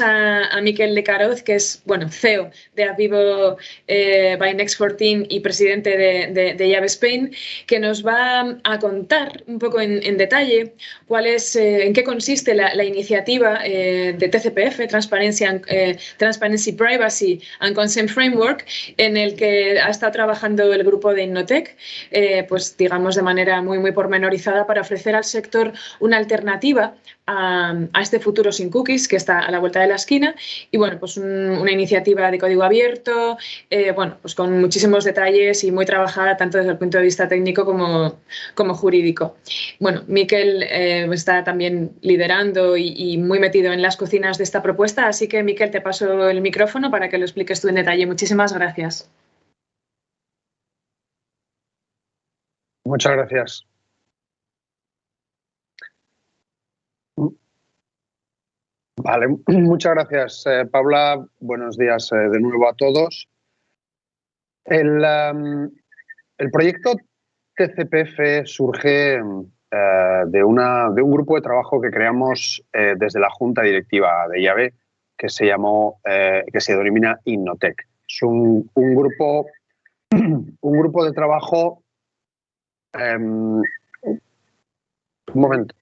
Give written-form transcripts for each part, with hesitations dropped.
a Miquel Lecaroz, que es CEO de Avivo by Next14 y presidente de Llave Spain, que nos va a contar un poco en detalle en qué consiste la iniciativa de TCPF, Transparency, Privacy and Consent Framework, en el que ha estado trabajando el grupo de Innotec, pues digamos de manera muy pormenorizada, para ofrecer al sector una alternativa a este futuro sin cookies que está a la vuelta de la esquina. Y bueno, pues una iniciativa de código abierto, pues con muchísimos detalles y muy trabajada tanto desde el punto de vista técnico como jurídico. Bueno, Miquel está también liderando y muy metido en las cocinas de esta propuesta, así que Miquel, te paso el micrófono para que lo expliques tú en detalle. Muchísimas gracias. Muchas gracias. Vale, muchas gracias, Paula. Buenos días de nuevo a todos. El proyecto TCPF surge de un grupo de trabajo que creamos desde la Junta Directiva de Llave, que se denomina Innotec. Es un grupo de trabajo. Un momento.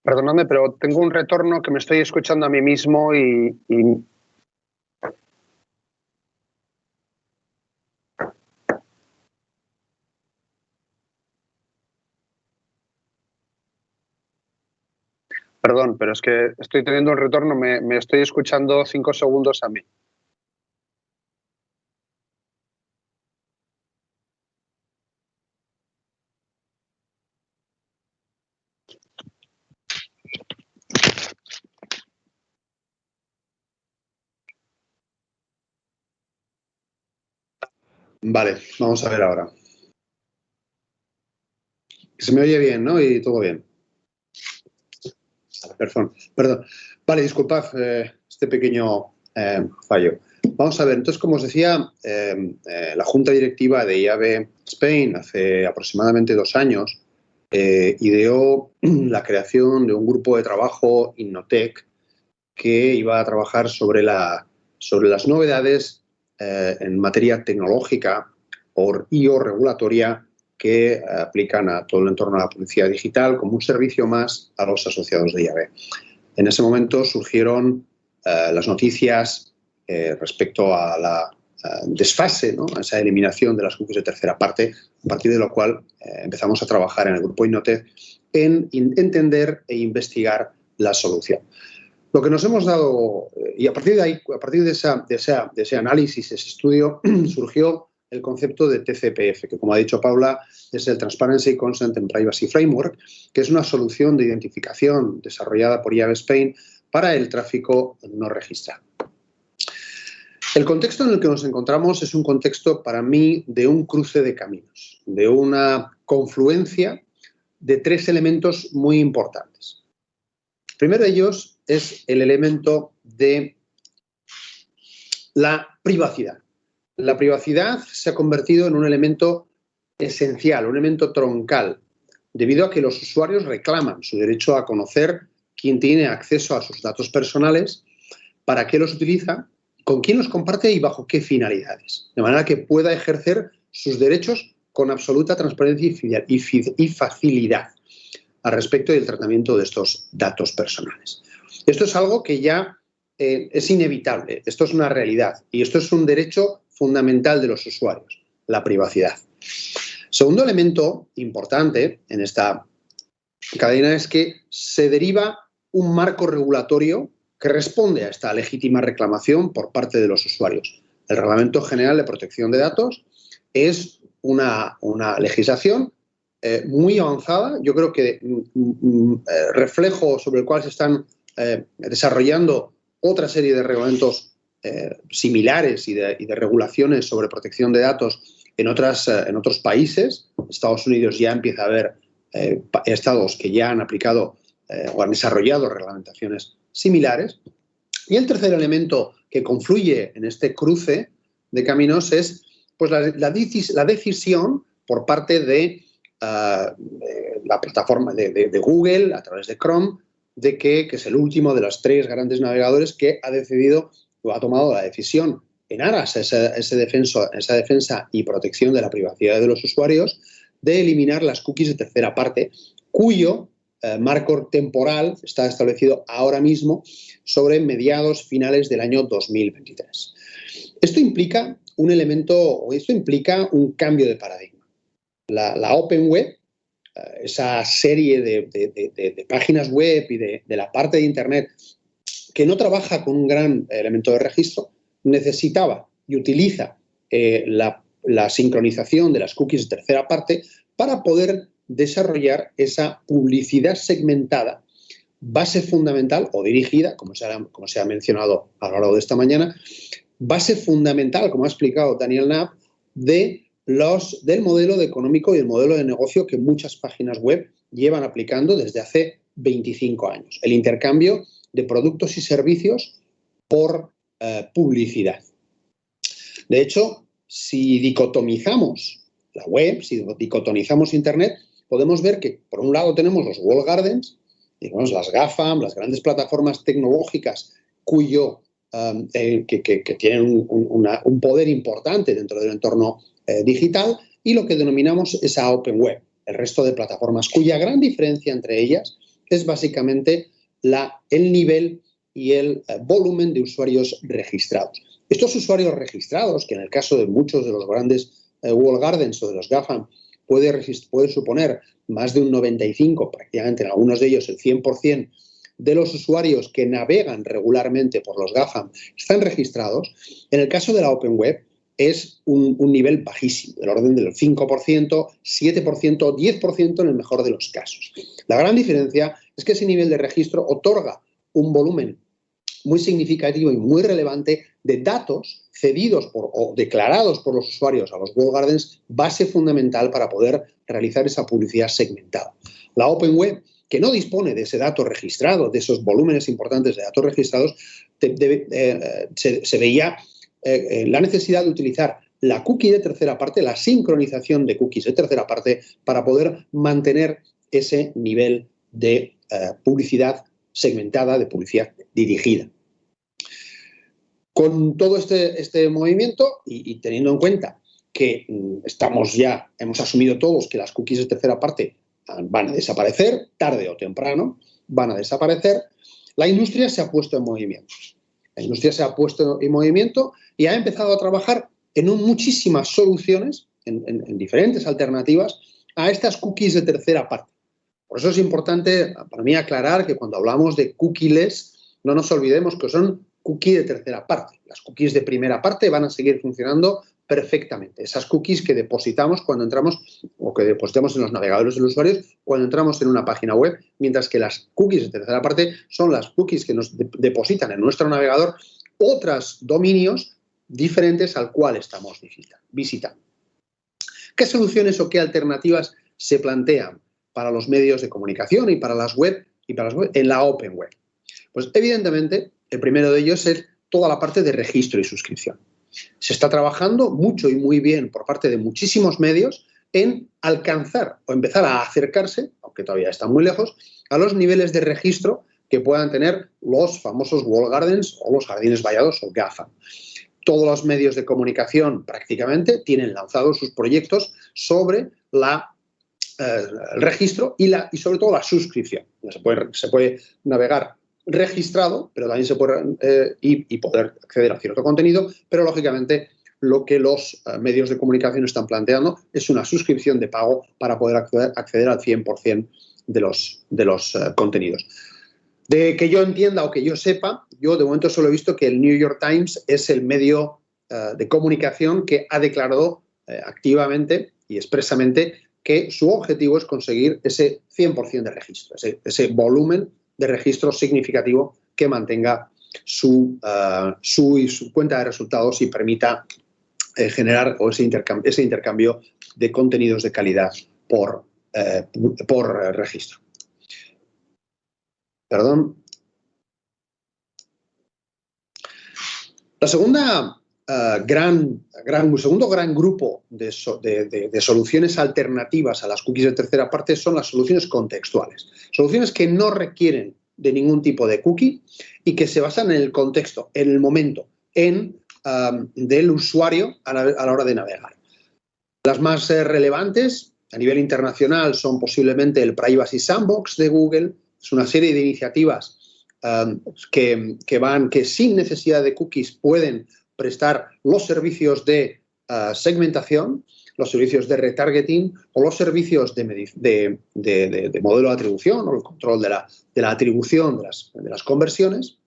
Perdonadme, pero tengo un retorno que me estoy escuchando a mí mismo y... Perdón, pero es que estoy teniendo un retorno, me estoy escuchando 5 segundos a mí. Vale, vamos a ver ahora. Se me oye bien, ¿no? Y todo bien. Perdón. Vale, disculpad este pequeño fallo. Vamos a ver, entonces, como os decía, la Junta Directiva de Llave Spain hace aproximadamente 2 años ideó la creación de un grupo de trabajo Innotec que iba a trabajar sobre las novedades en materia tecnológica y o regulatoria que aplican a todo el entorno de la publicidad digital como un servicio más a los asociados de Llave. En ese momento surgieron las noticias respecto a la desfase, ¿no? A esa eliminación de las cookies de tercera parte, a partir de lo cual empezamos a trabajar en el grupo Innotec en entender e investigar la solución. Lo que nos hemos dado, y a partir de ahí, a partir de ese análisis, ese estudio, surgió el concepto de TCPF, que, como ha dicho Paula, es el Transparency, Consent and Privacy Framework, que es una solución de identificación desarrollada por Llave Spain para el tráfico no registrado. El contexto en el que nos encontramos es un contexto, para mí, de un cruce de caminos, de una confluencia de 3 elementos muy importantes. El primero de ellos es el elemento de la privacidad. La privacidad se ha convertido en un elemento esencial, un elemento troncal, debido a que los usuarios reclaman su derecho a conocer quién tiene acceso a sus datos personales, para qué los utiliza, con quién los comparte y bajo qué finalidades, de manera que pueda ejercer sus derechos con absoluta transparencia y facilidad al respecto del tratamiento de estos datos personales. Esto es algo que ya es inevitable, esto es una realidad y esto es un derecho fundamental de los usuarios, la privacidad. Segundo elemento importante en esta cadena es que se deriva un marco regulatorio que responde a esta legítima reclamación por parte de los usuarios. El Reglamento General de Protección de Datos es una legislación muy avanzada, yo creo que reflejo sobre el cual se están desarrollando otra serie de reglamentos similares y de regulaciones sobre protección de datos en otros países. Estados Unidos ya empieza a haber estados que ya han aplicado o han desarrollado reglamentaciones similares. Y el tercer elemento que confluye en este cruce de caminos es pues, la decisión por parte de la plataforma de Google, a través de Chrome, que es el último de los 3 grandes navegadores que ha decidido o ha tomado la decisión en aras a esa defensa y protección de la privacidad de los usuarios, de eliminar las cookies de tercera parte, cuyo marco temporal está establecido ahora mismo sobre mediados finales del año 2023. Esto implica un cambio de paradigma. La Open Web, esa serie de páginas web y de la parte de Internet que no trabaja con un gran elemento de registro, necesitaba y utiliza la sincronización de las cookies de tercera parte para poder desarrollar esa publicidad segmentada, base fundamental o dirigida, como se ha mencionado a lo largo de esta mañana, base fundamental, como ha explicado Daniel Knapp, del modelo económico y el modelo de negocio que muchas páginas web llevan aplicando desde hace 25 años. El intercambio de productos y servicios por publicidad. De hecho, si dicotomizamos la web, si dicotomizamos Internet, podemos ver que, por un lado, tenemos los walled gardens, digamos, las GAFAM, las grandes plataformas tecnológicas que tienen un poder importante dentro del entorno digital, y lo que denominamos esa Open Web, el resto de plataformas, cuya gran diferencia entre ellas es básicamente el nivel y el volumen de usuarios registrados. Estos usuarios registrados, que en el caso de muchos de los grandes walled gardens o de los GAFAM puede suponer más de un 95%, prácticamente en algunos de ellos el 100%, de los usuarios que navegan regularmente por los GAFAM están registrados. En el caso de la Open Web es un nivel bajísimo, del orden del 5%, 7%, 10% en el mejor de los casos. La gran diferencia es que ese nivel de registro otorga un volumen muy significativo y muy relevante de datos cedidos o declarados por los usuarios a los walled gardens, base fundamental para poder realizar esa publicidad segmentada. La Open Web, que no dispone de ese dato registrado, de esos volúmenes importantes de datos registrados, se veía la necesidad de utilizar la cookie de tercera parte, la sincronización de cookies de tercera parte, para poder mantener ese nivel de publicidad segmentada, de publicidad dirigida. Con todo este movimiento y teniendo en cuenta que hemos asumido todos que las cookies de tercera parte van a desaparecer, tarde o temprano van a desaparecer, la industria se ha puesto en movimiento. La industria se ha puesto en movimiento y ha empezado a trabajar en muchísimas soluciones, en diferentes alternativas a estas cookies de tercera parte. Por eso es importante para mí aclarar que cuando hablamos de cookieless, no nos olvidemos que son cookies de tercera parte. Las cookies de primera parte van a seguir funcionando perfectamente. Esas cookies que depositamos cuando entramos o que depositamos en los navegadores de los usuarios cuando entramos en una página web, mientras que las cookies de tercera parte son las cookies que nos depositan en nuestro navegador otros dominios diferentes al cual estamos visitando. ¿Qué soluciones o qué alternativas se plantean para los medios de comunicación y para las web en la Open Web? Pues evidentemente el primero de ellos es toda la parte de registro y suscripción. Se está trabajando mucho y muy bien por parte de muchísimos medios en alcanzar o empezar a acercarse, aunque todavía está muy lejos, a los niveles de registro que puedan tener los famosos walled gardens o los jardines vallados o GAFA. Todos los medios de comunicación prácticamente tienen lanzados sus proyectos sobre el registro y sobre todo la suscripción. Se puede navegar registrado, pero también se puede y poder acceder a cierto contenido, pero lógicamente lo que los medios de comunicación están planteando es una suscripción de pago para poder acceder al 100% de los contenidos. De que yo entienda o que yo sepa, yo de momento solo he visto que el New York Times es el medio de comunicación que ha declarado activamente y expresamente que su objetivo es conseguir ese 100% de registro, ese volumen de registro significativo que mantenga su cuenta de resultados y permita generar ese intercambio de contenidos de calidad por registro. Perdón. La segundo gran grupo de soluciones alternativas a las cookies de tercera parte son las soluciones contextuales. Soluciones que no requieren de ningún tipo de cookie y que se basan en el contexto, en el momento, del usuario a la hora de navegar. Las más relevantes a nivel internacional son posiblemente el Privacy Sandbox de Google. Es una serie de iniciativas que sin necesidad de cookies pueden prestar los servicios de segmentación, los servicios de retargeting o los servicios de modelo de atribución o el control de la atribución de las conversiones.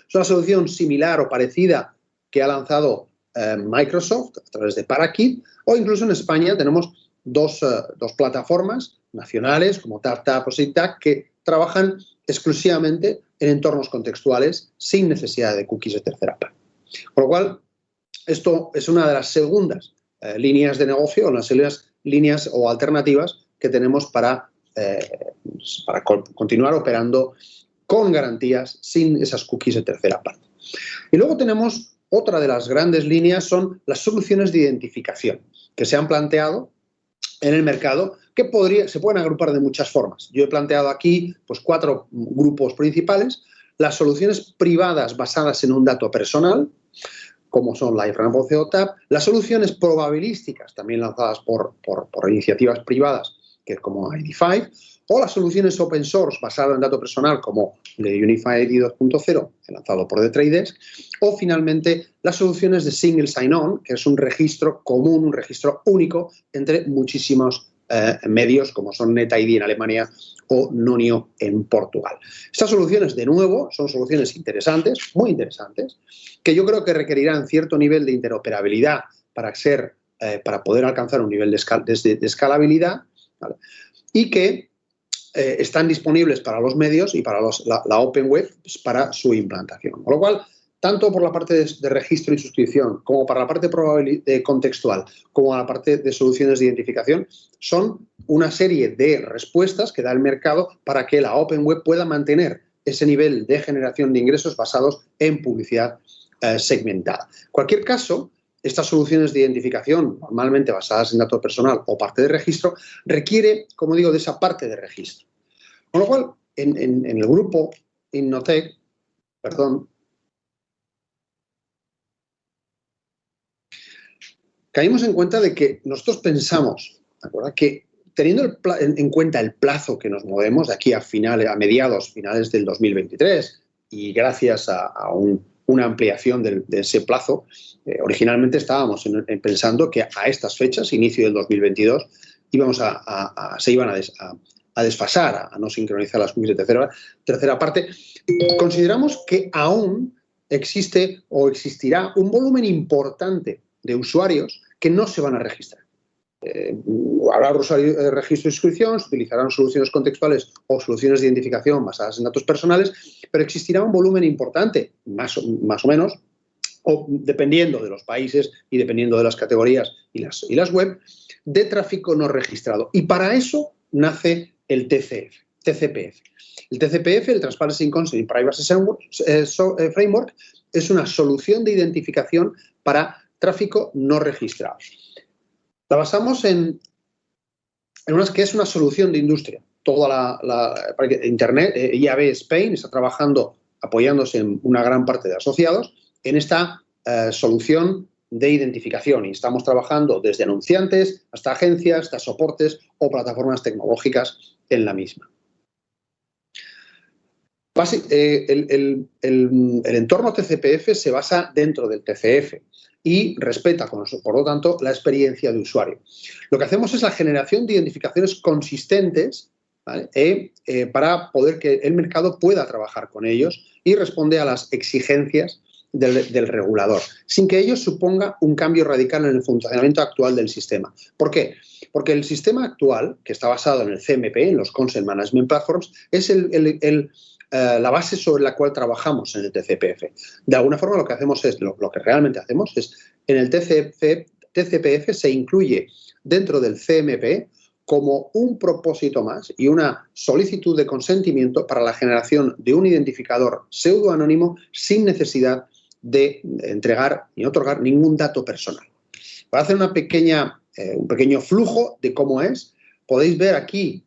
Es una solución similar o parecida que ha lanzado Microsoft a través de Parakit, o incluso en España tenemos dos plataformas nacionales como TapTap o SigTag que trabajan exclusivamente en entornos contextuales sin necesidad de cookies de tercera parte. Con lo cual, esto es una de las segundas líneas de negocio, o las líneas o alternativas que tenemos para continuar operando con garantías sin esas cookies de tercera parte. Y luego tenemos otra de las grandes líneas, son las soluciones de identificación que se han planteado en el mercado, que se pueden agrupar de muchas formas. Yo he planteado aquí pues 4 grupos principales: las soluciones privadas basadas en un dato personal, como son LiveRamp o CEOTAP, las soluciones probabilísticas, también lanzadas por iniciativas privadas, que es como ID5, o las soluciones open source basadas en dato personal, como el Unified ID 2.0, lanzado por The Trade Desk, o finalmente las soluciones de Single Sign-On, que es un registro común, un registro único entre muchísimos medios, como son NetID en Alemania o Nonio en Portugal. Estas soluciones, de nuevo, son soluciones interesantes, muy interesantes, que yo creo que requerirán cierto nivel de interoperabilidad para poder alcanzar un nivel de escalabilidad, ¿vale? Y que están disponibles para los medios y para la Open Web para su implantación. Con lo cual, tanto por la parte de registro y suscripción, como para la parte contextual, como la parte de soluciones de identificación, son una serie de respuestas que da el mercado para que la Open Web pueda mantener ese nivel de generación de ingresos basados en publicidad segmentada. En cualquier caso, estas soluciones de identificación, normalmente basadas en dato personal o parte de registro, requiere, como digo, de esa parte de registro. Con lo cual, en el grupo Innotec, caímos en cuenta de que nosotros pensamos, ¿de acuerdo?, que teniendo en cuenta el plazo que nos movemos de aquí a finales del 2023, y gracias a una ampliación de ese plazo, originalmente estábamos pensando que a estas fechas, inicio del 2022, se iban a desfasar, a no sincronizar las cookies de tercera parte. Consideramos que aún existe o existirá un volumen importante de usuarios que no se van a registrar. Habrá usuarios de registro y suscripción, se utilizarán soluciones contextuales o soluciones de identificación basadas en datos personales, pero existirá un volumen importante, más o menos, o dependiendo de los países y dependiendo de las categorías y las web, de tráfico no registrado. Y para eso nace el TCPF. El TCPF, el Transparency Consent and Privacy Framework, es una solución de identificación para tráfico no registrado. La basamos en que es una solución de industria. Toda Internet, IAB Spain está trabajando, apoyándose en una gran parte de asociados, en esta solución de identificación, y estamos trabajando desde anunciantes hasta agencias, hasta soportes o plataformas tecnológicas en la misma. El entorno TCPF se basa dentro del TCF y respeta, por lo tanto, la experiencia de usuario. Lo que hacemos es la generación de identificaciones consistentes, ¿vale?, para poder que el mercado pueda trabajar con ellos y responde a las exigencias del regulador, sin que ello suponga un cambio radical en el funcionamiento actual del sistema. ¿Por qué? Porque el sistema actual, que está basado en el CMP, en los Consent Management Platforms, es la base sobre la cual trabajamos en el TCPF. De alguna forma, lo que realmente hacemos es, en el TCPF se incluye dentro del CMP como un propósito más y una solicitud de consentimiento para la generación de un identificador pseudoanónimo sin necesidad de entregar ni otorgar ningún dato personal. Para hacer un pequeño flujo de cómo es, podéis ver aquí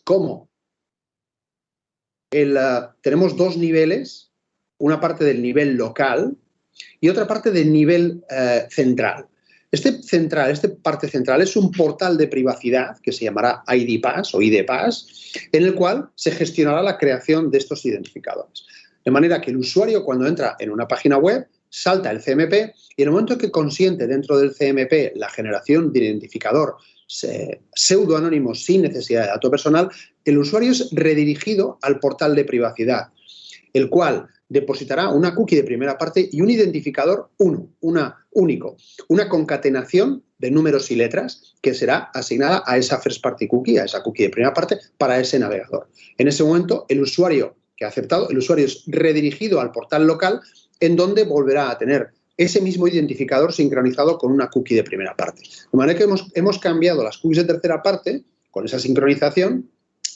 cómo tenemos dos niveles, una parte del nivel local y otra parte del nivel central. Esta parte central es un portal de privacidad que se llamará ID Pass o ID Pass, en el cual se gestionará la creación de estos identificadores. De manera que el usuario, cuando entra en una página web, salta el CMP y en el momento que consiente dentro del CMP la generación de identificador pseudoanónimo sin necesidad de dato personal, el usuario es redirigido al portal de privacidad, el cual depositará una cookie de primera parte y un identificador único, una concatenación de números y letras que será asignada a esa first party cookie, a esa cookie de primera parte, para ese navegador. En ese momento, el usuario que ha aceptado, el usuario es redirigido al portal local, en donde volverá a tener ese mismo identificador sincronizado con una cookie de primera parte. De manera que hemos cambiado las cookies de tercera parte, con esa sincronización,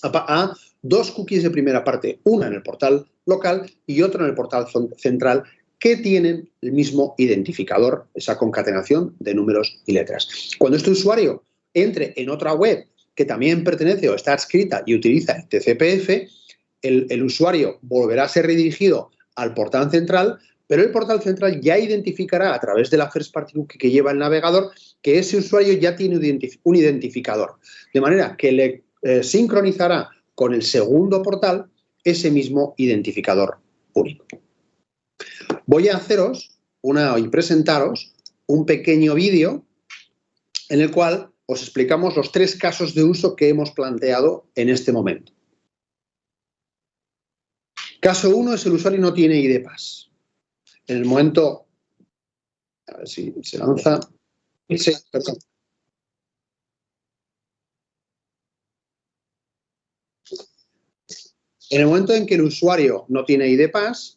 a dos cookies de primera parte, una en el portal local y otra en el portal central, que tienen el mismo identificador, esa concatenación de números y letras. Cuando este usuario entre en otra web que también pertenece o está adscrita y utiliza el TCPF, el usuario volverá a ser redirigido al portal central, pero el portal central ya identificará a través de la first party cookie que lleva el navegador que ese usuario ya tiene un identificador, de manera que le sincronizará con el segundo portal ese mismo identificador único. Voy a haceros y presentaros un pequeño vídeo en el cual os explicamos los 3 casos de uso que hemos planteado en este momento. Caso 1 es el usuario no tiene ID Pass. En el momento, a ver si se lanza. Sí, perdón. En el momento en que el usuario no tiene ID Pass,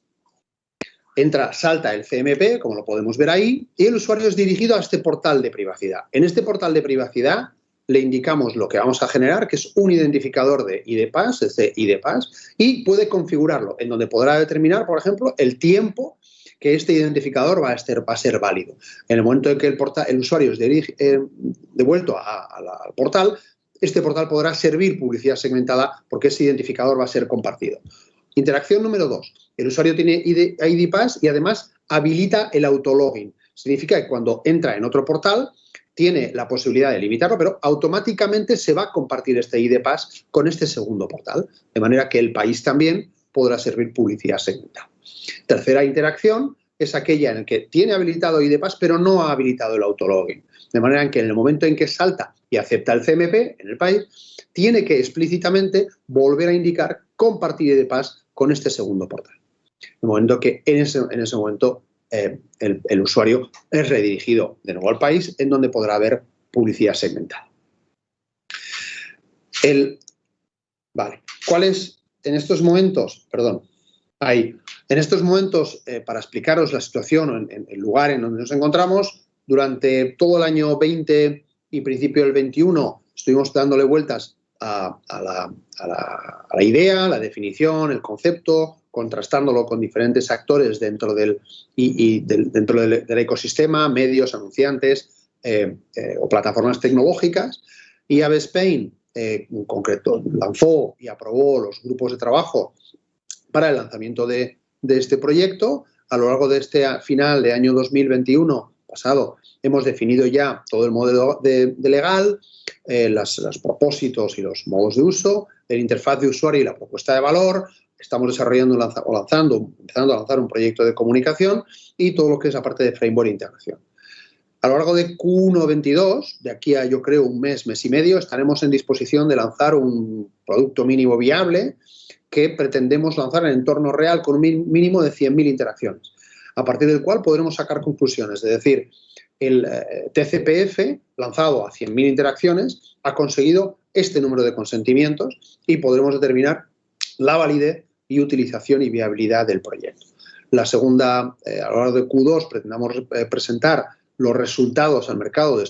salta el CMP, como lo podemos ver ahí, y el usuario es dirigido a este portal de privacidad. En este portal de privacidad le indicamos lo que vamos a generar, que es un identificador de ID Pass, ID Pass, y puede configurarlo, en donde podrá determinar, por ejemplo, el tiempo que este identificador va a ser válido. En el momento en que el usuario es devuelto al portal, este portal podrá servir publicidad segmentada porque ese identificador va a ser compartido. Interacción número 2. El usuario tiene ID Pass y además habilita el autologin. Significa que cuando entra en otro portal tiene la posibilidad de limitarlo, pero automáticamente se va a compartir este ID Pass con este segundo portal, de manera que el país también podrá servir publicidad segmentada. Tercera interacción es aquella en la que tiene habilitado ID Pass, pero no ha habilitado el autologin. De manera que en el momento en que salta y acepta el CMP en el país, tiene que explícitamente volver a indicar compartir ID Pass con este segundo portal. En el momento que en ese momento el usuario es redirigido de nuevo al país, en donde podrá ver publicidad segmentada. ¿Cuál es en estos momentos? Perdón. Ahí. En estos momentos, para explicaros la situación o el lugar en donde nos encontramos, durante todo el año 20 y principio del 21 estuvimos dándole vueltas a la idea, la definición, el concepto, contrastándolo con diferentes actores dentro del ecosistema, medios, anunciantes o plataformas tecnológicas. Y AB Spain, en concreto, lanzó y aprobó los grupos de trabajo para el lanzamiento de este proyecto. A lo largo de este final de año 2021 pasado, hemos definido ya todo el modelo de legal, los propósitos y los modos de uso, la interfaz de usuario y la propuesta de valor. Estamos desarrollando empezando a lanzar un proyecto de comunicación y todo lo que es la parte de framework e integración. A lo largo de Q1 22, de aquí a yo creo un mes y medio, estaremos en disposición de lanzar un producto mínimo viable que pretendemos lanzar en entorno real con un mínimo de 100.000 interacciones, a partir del cual podremos sacar conclusiones. Es decir, el TCPF, lanzado a 100.000 interacciones, ha conseguido este número de consentimientos y podremos determinar la validez y utilización y viabilidad del proyecto. La segunda, a lo largo de Q2, pretendamos presentar los resultados al mercado del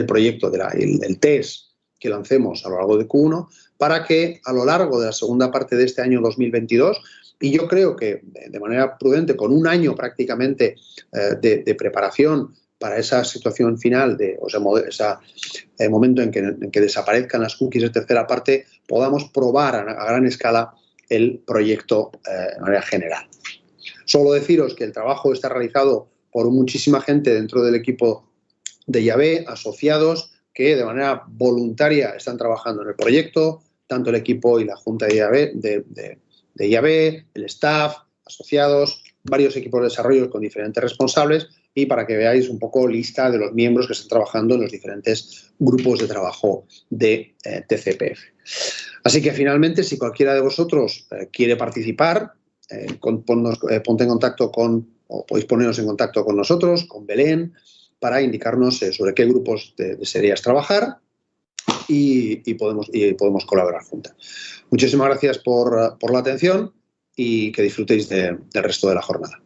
proyecto, del test que lancemos a lo largo de Q1, para que a lo largo de la segunda parte de este año 2022, y yo creo que de manera prudente, con un año prácticamente de preparación para esa situación final, ese momento en que desaparezcan las cookies de tercera parte, podamos probar a gran escala el proyecto de manera general. Solo deciros que el trabajo está realizado por muchísima gente dentro del equipo de IAB, asociados que de manera voluntaria están trabajando en el proyecto, tanto el equipo y la junta de IAB, el staff, asociados, varios equipos de desarrollo con diferentes responsables, y para que veáis un poco lista de los miembros que están trabajando en los diferentes grupos de trabajo de TCPF. Así que finalmente, si cualquiera de vosotros quiere participar, ponte en contacto o podéis poneros en contacto con nosotros, con Belén, para indicarnos sobre qué grupos desearías trabajar y podemos colaborar juntas. Muchísimas gracias por la atención y que disfrutéis del resto de la jornada.